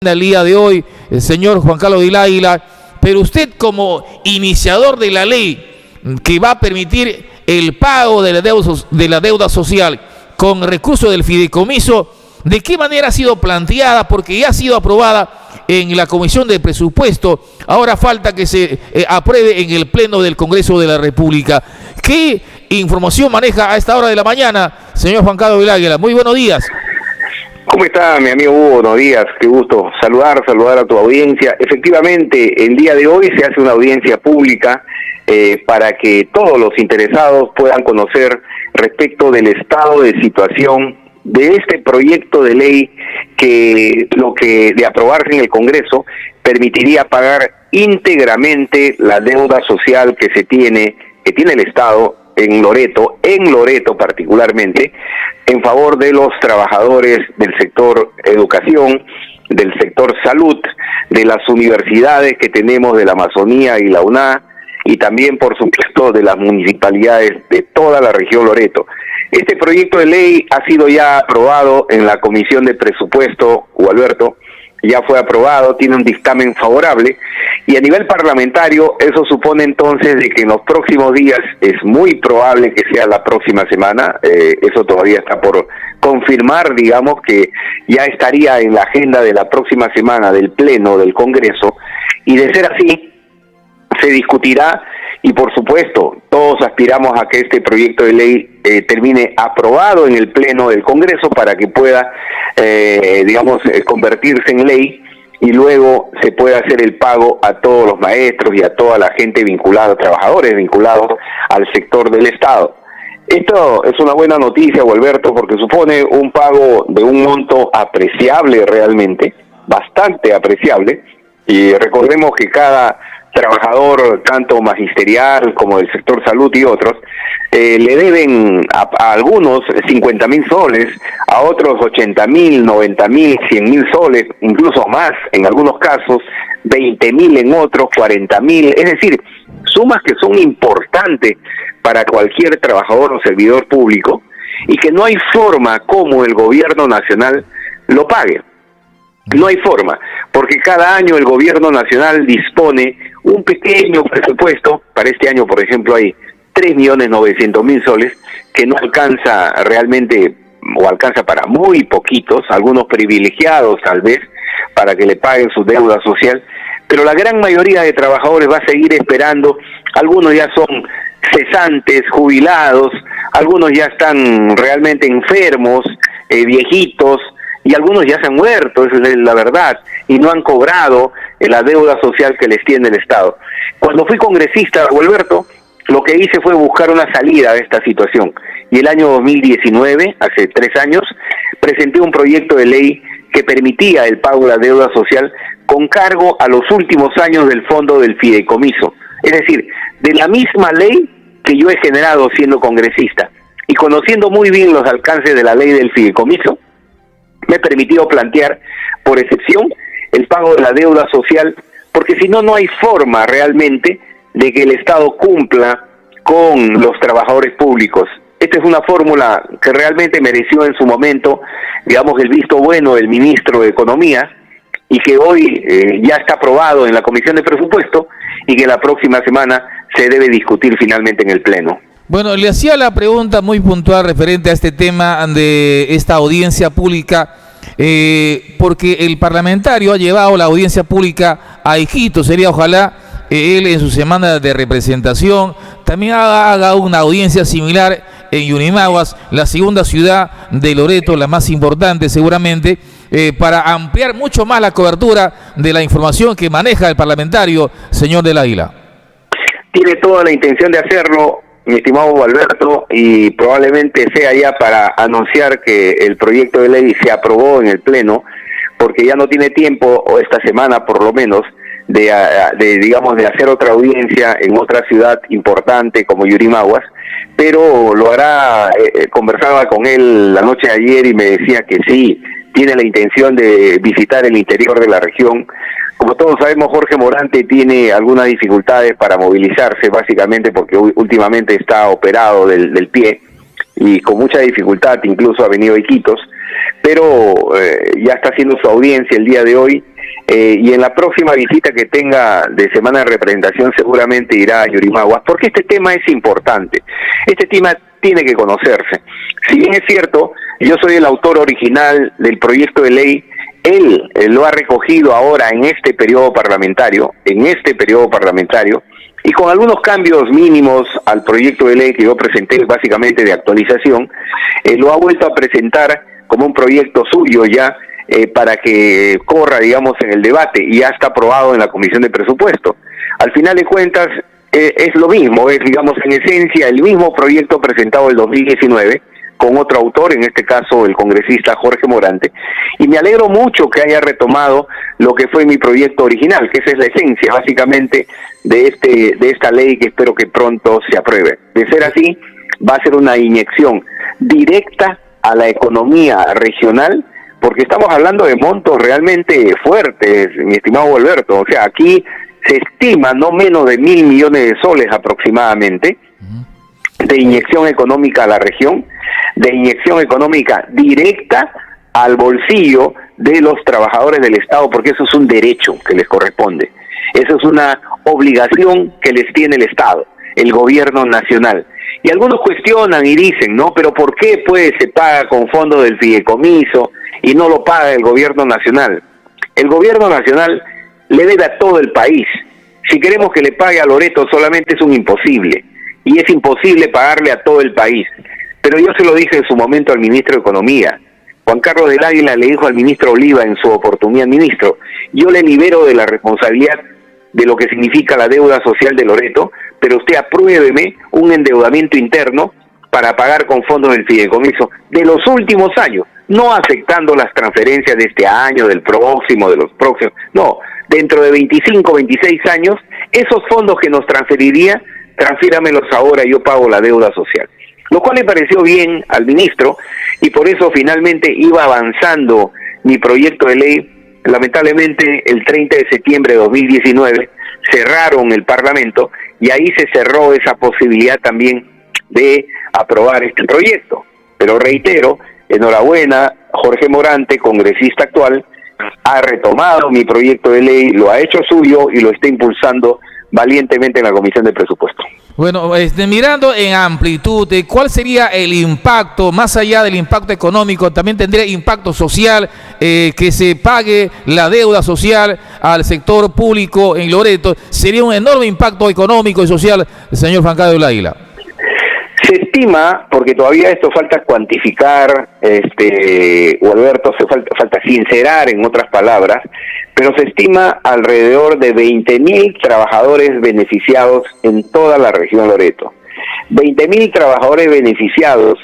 El día de hoy, el señor Juan Carlos del Águila, pero usted como iniciador de la ley que va a permitir el pago de la deuda social con recursos del fideicomiso, ¿de qué manera ha sido planteada? Porque ya ha sido aprobada en la Comisión de Presupuesto, ahora falta que se apruebe en el Pleno del Congreso de la República. ¿Qué información maneja a esta hora de la mañana, señor Juan Carlos del Águila? Muy buenos días. ¿Cómo está, mi amigo Hugo? Buenos días, qué gusto saludar a tu audiencia. Efectivamente, el día de hoy se hace una audiencia pública para que todos los interesados puedan conocer respecto del estado de situación de este proyecto de ley que de aprobarse en el Congreso permitiría pagar íntegramente la deuda social que tiene el Estado en Loreto particularmente, en favor de los trabajadores del sector educación, del sector salud, de las universidades que tenemos de la Amazonía y la UNA, y también, por supuesto, de las municipalidades de toda la región Loreto. Este proyecto de ley ha sido ya aprobado en la Comisión de Presupuesto, Hugo Alberto, ya fue aprobado, tiene un dictamen favorable, y a nivel parlamentario eso supone entonces de que en los próximos días, es muy probable que sea la próxima semana, eso todavía está por confirmar, digamos que ya estaría en la agenda de la próxima semana del Pleno del Congreso, y de ser así, se discutirá, y por supuesto, todos aspiramos a que este proyecto de ley termine aprobado en el Pleno del Congreso para que pueda, convertirse en ley y luego se pueda hacer el pago a todos los maestros y a toda la gente vinculada, trabajadores vinculados al sector del Estado. Esto es una buena noticia, Alberto, porque supone un pago de un monto apreciable realmente, bastante apreciable, y recordemos que cada trabajador, tanto magisterial como del sector salud y otros, le deben a algunos 50.000 soles, a otros 80.000, 90.000, 100.000 soles, incluso más en algunos casos, 20.000 en otros, 40.000, es decir, sumas que son importantes para cualquier trabajador o servidor público y que no hay forma como el gobierno nacional lo pague. No hay forma, porque cada año el gobierno nacional dispone un pequeño presupuesto. Para este año, por ejemplo, hay 3.900.000 soles, que no alcanza realmente, o alcanza para muy poquitos, algunos privilegiados tal vez, para que le paguen su deuda social, pero la gran mayoría de trabajadores va a seguir esperando. Algunos ya son cesantes, jubilados, algunos ya están realmente enfermos, viejitos, y algunos ya se han muerto, esa es la verdad, y no han cobrado la deuda social que les tiene el Estado. Cuando fui congresista, Alberto, lo que hice fue buscar una salida de esta situación, y el año 2019, hace 3 años, presenté un proyecto de ley que permitía el pago de la deuda social con cargo a los últimos años del fondo del fideicomiso, es decir, de la misma ley que yo he generado siendo congresista, y conociendo muy bien los alcances de la ley del fideicomiso, me he permitido plantear, por excepción, el pago de la deuda social, porque si no, no hay forma realmente de que el Estado cumpla con los trabajadores públicos. Esta es una fórmula que realmente mereció en su momento, digamos, el visto bueno del ministro de Economía, y que hoy ya está aprobado en la Comisión de Presupuesto, y que la próxima semana se debe discutir finalmente en el Pleno. Bueno, le hacía la pregunta muy puntual referente a este tema de esta audiencia pública, porque el parlamentario ha llevado la audiencia pública a Iquitos. Sería ojalá él en su semana de representación también haga una audiencia similar en Yurimaguas, la segunda ciudad de Loreto, la más importante seguramente, para ampliar mucho más la cobertura de la información que maneja el parlamentario, señor del Águila. Tiene toda la intención de hacerlo, mi estimado Alberto, y probablemente sea ya para anunciar que el proyecto de ley se aprobó en el Pleno, porque ya no tiene tiempo, o esta semana por lo menos, de hacer otra audiencia en otra ciudad importante como Yurimaguas, pero lo hará. Conversaba con él la noche de ayer y me decía que sí, tiene la intención de visitar el interior de la región. Como todos sabemos, Jorge Morante tiene algunas dificultades para movilizarse, básicamente porque últimamente está operado del pie, y con mucha dificultad incluso ha venido a Iquitos, pero ya está haciendo su audiencia el día de hoy, y en la próxima visita que tenga de semana de representación seguramente irá a Yurimaguas, porque este tema es importante, este tema tiene que conocerse. Si bien es cierto, yo soy el autor original del proyecto de ley, él lo ha recogido ahora en este periodo parlamentario, y con algunos cambios mínimos al proyecto de ley que yo presenté, básicamente de actualización, lo ha vuelto a presentar como un proyecto suyo ya, para que corra, digamos, en el debate, y ya está aprobado en la Comisión de Presupuesto. Al final de cuentas, es lo mismo, es, digamos, en esencia, el mismo proyecto presentado en 2019, con otro autor, en este caso el congresista Jorge Morante, y me alegro mucho que haya retomado lo que fue mi proyecto original, que esa es la esencia, básicamente, de esta ley que espero que pronto se apruebe. De ser así, va a ser una inyección directa a la economía regional, porque estamos hablando de montos realmente fuertes, mi estimado Alberto. O sea, aquí se estima no menos de 1.000 millones de soles aproximadamente de inyección económica a la región, de inyección económica directa al bolsillo de los trabajadores del Estado, porque eso es un derecho que les corresponde, eso es una obligación que les tiene el Estado, el gobierno nacional. Y algunos cuestionan y dicen, ¿no? Pero ¿por qué pues se paga con fondos del fideicomiso y no lo paga el gobierno nacional? El gobierno nacional le debe a todo el país. Si queremos que le pague a Loreto solamente es un imposible, y es imposible pagarle a todo el país. Pero yo se lo dije en su momento al ministro de Economía. Juan Carlos del Águila le dijo al ministro Oliva en su oportunidad: ministro, yo le libero de la responsabilidad de lo que significa la deuda social de Loreto, pero usted apruébeme un endeudamiento interno para pagar con fondos del fideicomiso de los últimos años, no afectando las transferencias de este año, del próximo, de los próximos, no, dentro de 25, 26 años, esos fondos que nos transferiría, transfíramelos ahora y yo pago la deuda social. Lo cual le pareció bien al ministro, y por eso finalmente iba avanzando mi proyecto de ley. Lamentablemente el 30 de septiembre de 2019 cerraron el Parlamento, y ahí se cerró esa posibilidad también de aprobar este proyecto. Pero reitero, enhorabuena, Jorge Morante, congresista actual, ha retomado mi proyecto de ley, lo ha hecho suyo y lo está impulsando valientemente en la Comisión de Presupuesto. Bueno, mirando en amplitud, ¿cuál sería el impacto, más allá del impacto económico, también tendría impacto social, que se pague la deuda social al sector público en Loreto? Sería un enorme impacto económico y social, señor Juan Carlos del Águila. Se estima, porque todavía esto falta cuantificar, o Alberto, falta sincerar, en otras palabras, pero se estima alrededor de 20.000 trabajadores beneficiados en toda la región Loreto. 20.000 trabajadores beneficiados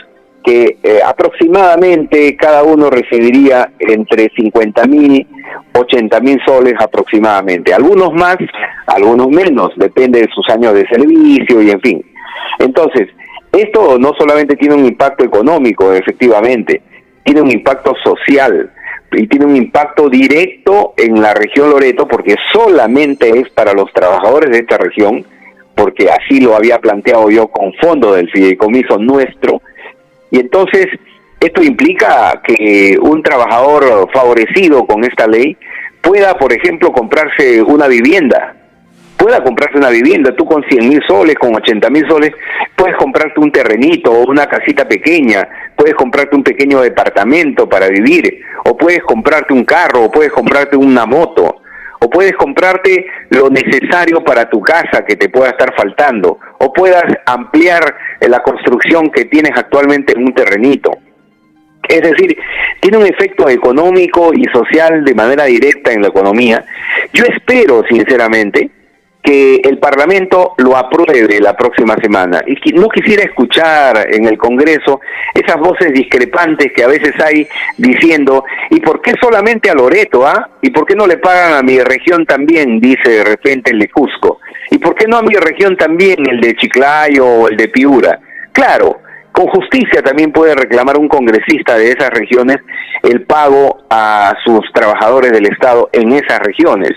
que aproximadamente cada uno recibiría entre 50.000, 80.000 soles aproximadamente. Algunos más, algunos menos, depende de sus años de servicio y en fin. Entonces, esto no solamente tiene un impacto económico, efectivamente, tiene un impacto social y tiene un impacto directo en la región Loreto, porque solamente es para los trabajadores de esta región, porque así lo había planteado yo con fondos del fideicomiso nuestro. Y entonces esto implica que un trabajador favorecido con esta ley pueda, por ejemplo, comprarse una vivienda. Tú con 100.000 soles, con 80.000 soles, puedes comprarte un terrenito o una casita pequeña, puedes comprarte un pequeño departamento para vivir, o puedes comprarte un carro, o puedes comprarte una moto, o puedes comprarte lo necesario para tu casa que te pueda estar faltando, o puedas ampliar la construcción que tienes actualmente en un terrenito. Es decir, tiene un efecto económico y social de manera directa en la economía. Yo espero, sinceramente, que el Parlamento lo apruebe la próxima semana. Y no quisiera escuchar en el Congreso esas voces discrepantes que a veces hay diciendo: ¿y por qué solamente a Loreto, ¿Y por qué no le pagan a mi región también? Dice de repente el de Cusco. ¿Y por qué no a mi región también, el de Chiclayo o el de Piura? Claro, con justicia también puede reclamar un congresista de esas regiones el pago a sus trabajadores del Estado en esas regiones.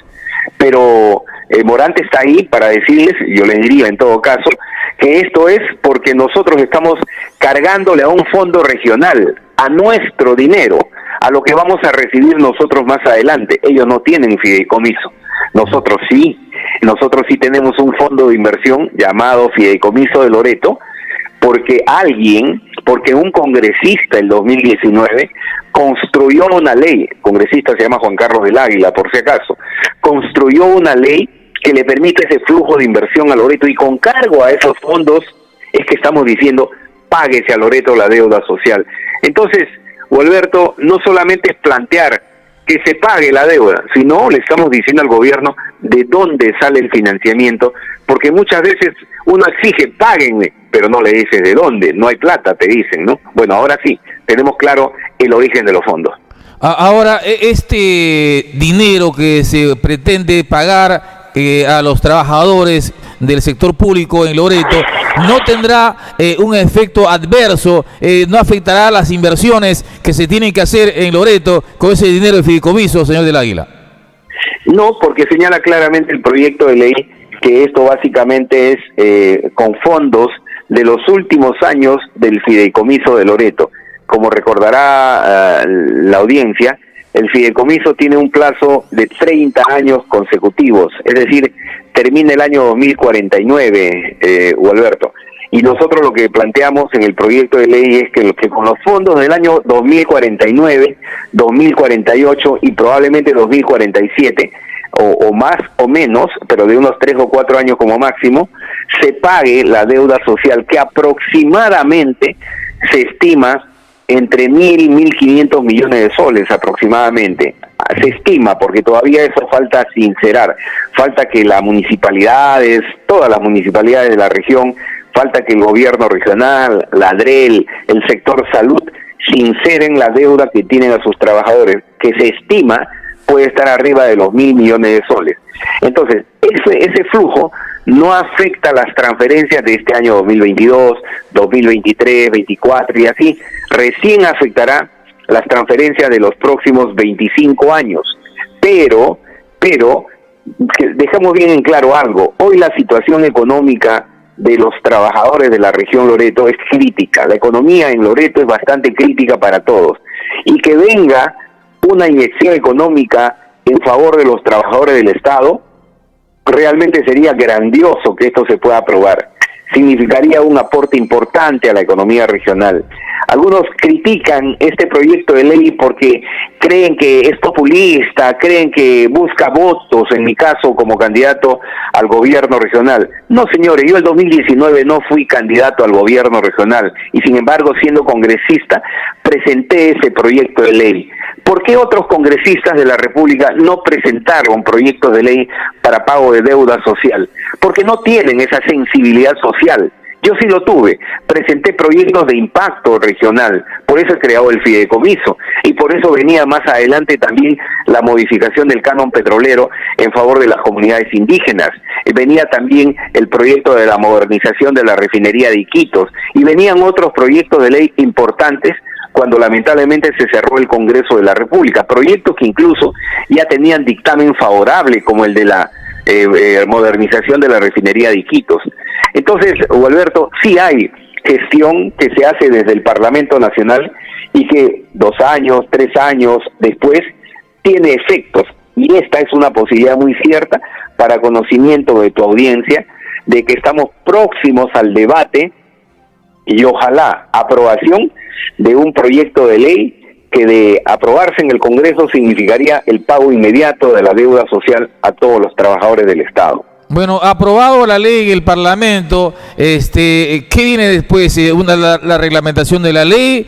Pero Morante está ahí para decirles, yo les diría en todo caso, que esto es porque nosotros estamos cargándole a un fondo regional, a nuestro dinero, a lo que vamos a recibir nosotros más adelante. Ellos no tienen fideicomiso, nosotros sí tenemos un fondo de inversión llamado Fideicomiso de Loreto, porque un congresista el 2019 construyó una ley, el congresista se llama Juan Carlos del Águila, por si acaso, construyó una ley que le permite ese flujo de inversión a Loreto, y con cargo a esos fondos es que estamos diciendo, páguese a Loreto la deuda social. Entonces, Gualberto, no solamente es plantear que se pague la deuda, sino le estamos diciendo al gobierno de dónde sale el financiamiento, porque muchas veces uno exige, páguenme, pero no le dices de dónde, no hay plata, te dicen, ¿no? Bueno, ahora sí, tenemos claro el origen de los fondos. Ahora, este dinero que se pretende pagar a los trabajadores del sector público en Loreto no tendrá un efecto adverso, no afectará las inversiones que se tienen que hacer en Loreto con ese dinero de fideicomiso, señor del Águila. No, porque señala claramente el proyecto de ley que esto básicamente es con fondos de los últimos años del fideicomiso de Loreto. Como recordará la audiencia, el fideicomiso tiene un plazo de 30 años consecutivos, es decir, termina el año 2049, Gualberto. Y nosotros lo que planteamos en el proyecto de ley es que con los fondos del año 2049, 2048 y probablemente 2047, o más o menos, pero de unos 3 o 4 años como máximo, se pague la deuda social, que aproximadamente se estima entre 1.000 y 1.500 millones de soles aproximadamente. Se estima, porque todavía eso falta sincerar, falta que las municipalidades, todas las municipalidades de la región, falta que el gobierno regional, la ADREL, el sector salud, sinceren la deuda que tienen a sus trabajadores, que se estima puede estar arriba de los 1.000 millones de soles. Entonces, ese flujo no afecta las transferencias de este año 2022, 2023, 2024 y así. Recién afectará las transferencias de los próximos 25 años. Pero dejamos bien en claro algo. Hoy la situación económica de los trabajadores de la región Loreto es crítica. La economía en Loreto es bastante crítica para todos. Y que venga una inyección económica en favor de los trabajadores del Estado, realmente sería grandioso que esto se pueda aprobar. Significaría un aporte importante a la economía regional. Algunos critican este proyecto de ley porque creen que es populista, creen que busca votos, en mi caso como candidato al gobierno regional. No, señores, yo el 2019 no fui candidato al gobierno regional y sin embargo, siendo congresista, presenté ese proyecto de ley. ¿Por qué otros congresistas de la República no presentaron proyectos de ley para pago de deuda social? Porque no tienen esa sensibilidad social. Yo sí lo tuve, presenté proyectos de impacto regional, por eso he creado el fideicomiso y por eso venía más adelante también la modificación del canon petrolero en favor de las comunidades indígenas, venía también el proyecto de la modernización de la refinería de Iquitos y venían otros proyectos de ley importantes cuando lamentablemente se cerró el Congreso de la República, proyectos que incluso ya tenían dictamen favorable como el de la modernización de la refinería de Iquitos. Entonces, Gualberto, sí hay gestión que se hace desde el Parlamento Nacional y que 2 años, 3 años después tiene efectos. Y esta es una posibilidad muy cierta para conocimiento de tu audiencia de que estamos próximos al debate y ojalá aprobación de un proyecto de ley que de aprobarse en el Congreso significaría el pago inmediato de la deuda social a todos los trabajadores del Estado. Bueno, aprobado la ley en el Parlamento, ¿qué viene después? La reglamentación de la ley,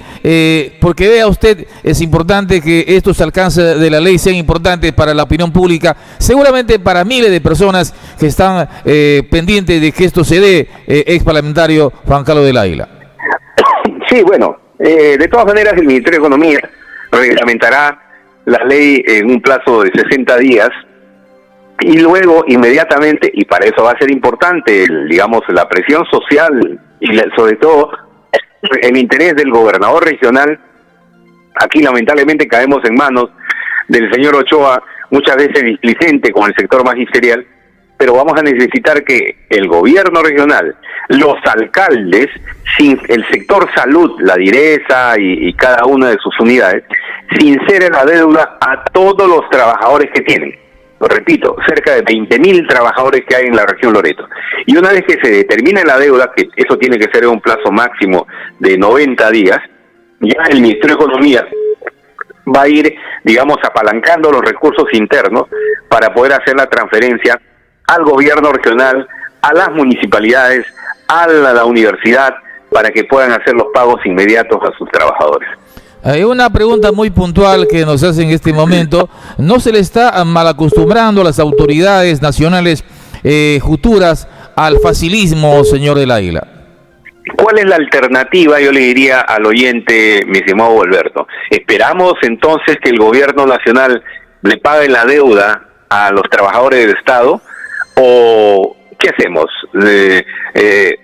porque vea usted, es importante que estos alcances de la ley sean importantes para la opinión pública, seguramente para miles de personas que están pendientes de que esto se dé, ex parlamentario Juan Carlos del Águila. Sí, bueno, de todas maneras el Ministerio de Economía reglamentará la ley en un plazo de 60 días y luego inmediatamente, y para eso va a ser importante, digamos, la presión social y sobre todo el interés del gobernador regional. Aquí lamentablemente caemos en manos del señor Ochoa, muchas veces displicente con el sector magisterial, pero vamos a necesitar que el gobierno regional, los alcaldes, el sector salud, la direza y cada una de sus unidades, sinceren la deuda a todos los trabajadores que tienen. Lo repito, cerca de 20.000 trabajadores que hay en la región Loreto. Y una vez que se determine la deuda, que eso tiene que ser en un plazo máximo de 90 días, ya el Ministerio de Economía va a ir, digamos, apalancando los recursos internos para poder hacer la transferencia al gobierno regional, a las municipalidades, a la universidad, para que puedan hacer los pagos inmediatos a sus trabajadores. Hay una pregunta muy puntual que nos hace en este momento. ¿No se le está malacostumbrando a las autoridades nacionales futuras al facilismo, señor del Águila? ¿Cuál es la alternativa? Yo le diría al oyente, mi estimado Alberto. ¿Esperamos entonces que el gobierno nacional le pague la deuda a los trabajadores del Estado? ¿O qué hacemos?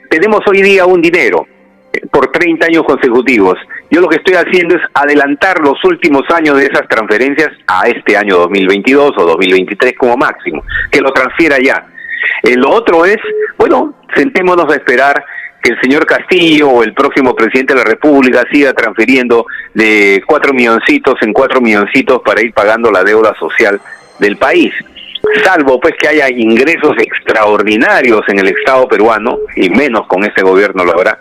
Tenemos hoy día un dinero por 30 años consecutivos. Yo lo que estoy haciendo es adelantar los últimos años de esas transferencias a este año 2022 o 2023 como máximo, que lo transfiera ya. Lo otro es, bueno, sentémonos a esperar que el señor Castillo o el próximo presidente de la República siga transfiriendo de 4 milloncitos en 4 milloncitos para ir pagando la deuda social del país. Salvo pues que haya ingresos extraordinarios en el Estado peruano, y menos con este gobierno lo habrá,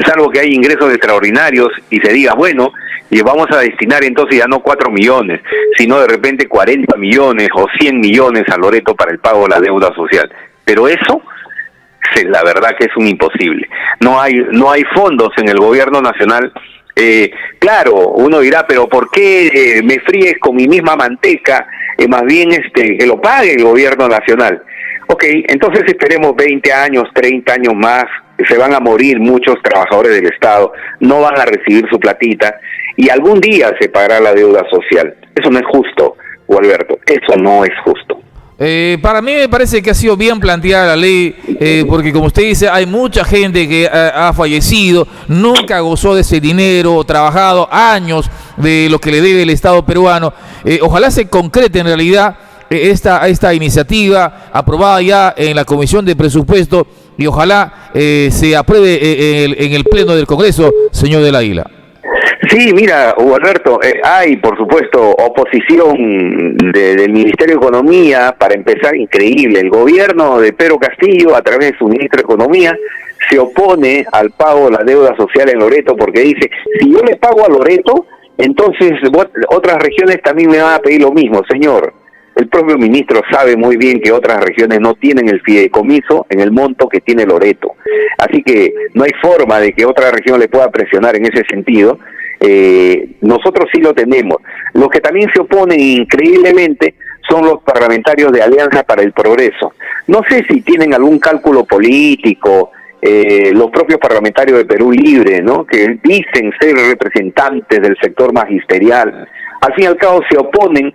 salvo que haya ingresos extraordinarios y se diga, bueno, y vamos a destinar entonces ya no 4 millones, sino de repente 40 millones o 100 millones a Loreto para el pago de la deuda social. Pero eso, la verdad que es un imposible. No hay fondos en el gobierno nacional. Claro, uno dirá, pero ¿por qué me fríes con mi misma manteca? Más bien que lo pague el gobierno nacional. Ok, entonces esperemos 20 años, 30 años más, se van a morir muchos trabajadores del Estado, no van a recibir su platita, y algún día se pagará la deuda social. Eso no es justo, Alberto, eso no es justo. Para mí me parece que ha sido bien planteada la ley, porque como usted dice, hay mucha gente que ha fallecido, nunca gozó de ese dinero, trabajado años de lo que le debe el Estado peruano. Ojalá se concrete en realidad esta iniciativa aprobada ya en la Comisión de Presupuesto y ojalá se apruebe en el Pleno del Congreso, señor del Águila. Sí, mira, Hugo Alberto, hay por supuesto oposición del Ministerio de Economía, para empezar, increíble. El gobierno de Pedro Castillo, a través de su ministro de Economía, se opone al pago de la deuda social en Loreto, porque dice, si yo le pago a Loreto, entonces otras regiones también me van a pedir lo mismo. Señor, el propio ministro sabe muy bien que otras regiones no tienen el fideicomiso en el monto que tiene Loreto. Así que no hay forma de que otra región le pueda presionar en ese sentido. Nosotros sí lo tenemos. Los que también se oponen increíblemente son los parlamentarios de Alianza para el Progreso. No sé si tienen algún cálculo político, los propios parlamentarios de Perú Libre, ¿no?, que dicen ser representantes del sector magisterial. Al fin y al cabo se oponen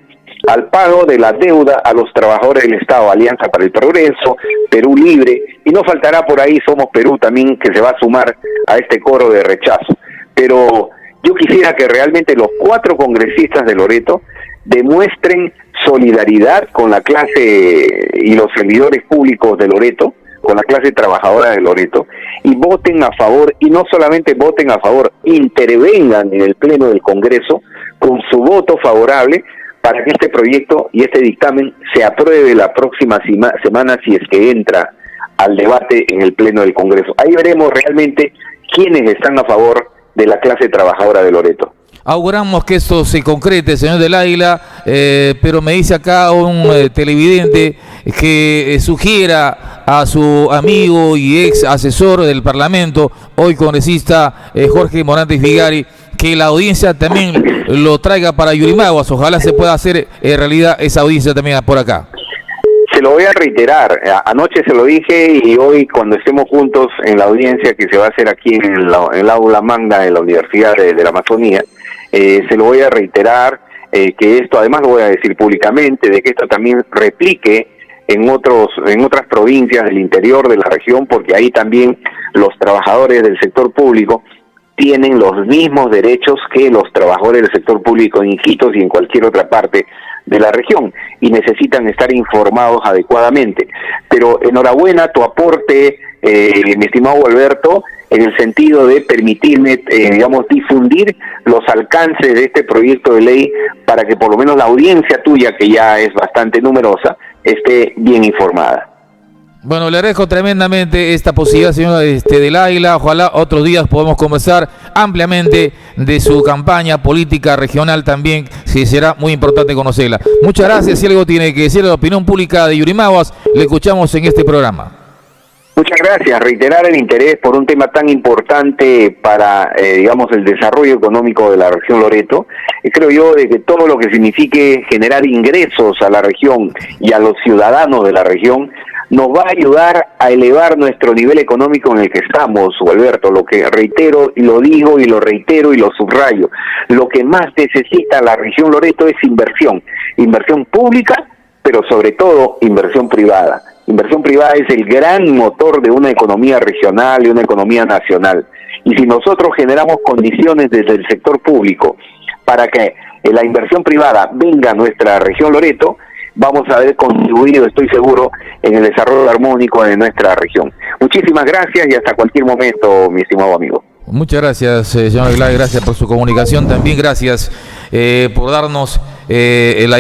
al pago de la deuda a los trabajadores del Estado. Alianza para el Progreso, Perú Libre, y no faltará por ahí Somos Perú también, que se va a sumar a este coro de rechazo. Pero yo quisiera que realmente los 4 congresistas de Loreto demuestren solidaridad con la clase y los servidores públicos de Loreto, con la clase trabajadora de Loreto, y voten a favor, y no solamente voten a favor, intervengan en el Pleno del Congreso con su voto favorable para que este proyecto y este dictamen se apruebe la próxima semana, si es que entra al debate en el Pleno del Congreso. Ahí veremos realmente quiénes están a favor de la clase trabajadora de Loreto. Auguramos que esto se concrete, señor del Águila, pero me dice acá un televidente que sugiera a su amigo y ex asesor del Parlamento, hoy congresista Jorge Morante Figari, que la audiencia también lo traiga para Yurimaguas. Ojalá se pueda hacer realidad esa audiencia también por acá. Se lo voy a reiterar, anoche se lo dije y hoy cuando estemos juntos en la audiencia que se va a hacer aquí en el aula magna de la Universidad de la Amazonía, se lo voy a reiterar, que esto además lo voy a decir públicamente, de que esto también replique en otras provincias del interior de la región, porque ahí también los trabajadores del sector público tienen los mismos derechos que los trabajadores del sector público en Iquitos y en cualquier otra parte de la región y necesitan estar informados adecuadamente. Pero enhorabuena tu aporte, mi estimado Alberto, en el sentido de permitirme, digamos, difundir los alcances de este proyecto de ley para que por lo menos la audiencia tuya, que ya es bastante numerosa, esté bien informada. Bueno, le agradezco tremendamente esta posibilidad, señor del Águila. Ojalá otros días podamos conversar ampliamente de su campaña política regional también, si será muy importante conocerla. Muchas gracias. Si algo tiene que decir la opinión pública de Yurimaguas, le escuchamos en este programa. Muchas gracias. Reiterar el interés por un tema tan importante para, digamos, el desarrollo económico de la región Loreto. Creo yo de que todo lo que signifique generar ingresos a la región y a los ciudadanos de la región nos va a ayudar a elevar nuestro nivel económico en el que estamos, Alberto. Lo que reitero y lo digo y lo reitero y lo subrayo, lo que más necesita la región Loreto es inversión pública, pero sobre todo inversión privada. Inversión privada es el gran motor de una economía regional y una economía nacional. Y si nosotros generamos condiciones desde el sector público para que la inversión privada venga a nuestra región Loreto, vamos a haber contribuido, estoy seguro, en el desarrollo armónico de nuestra región. Muchísimas gracias y hasta cualquier momento, mi estimado amigo. Muchas gracias, señor Aguilar, gracias por su comunicación. También gracias por darnos la información.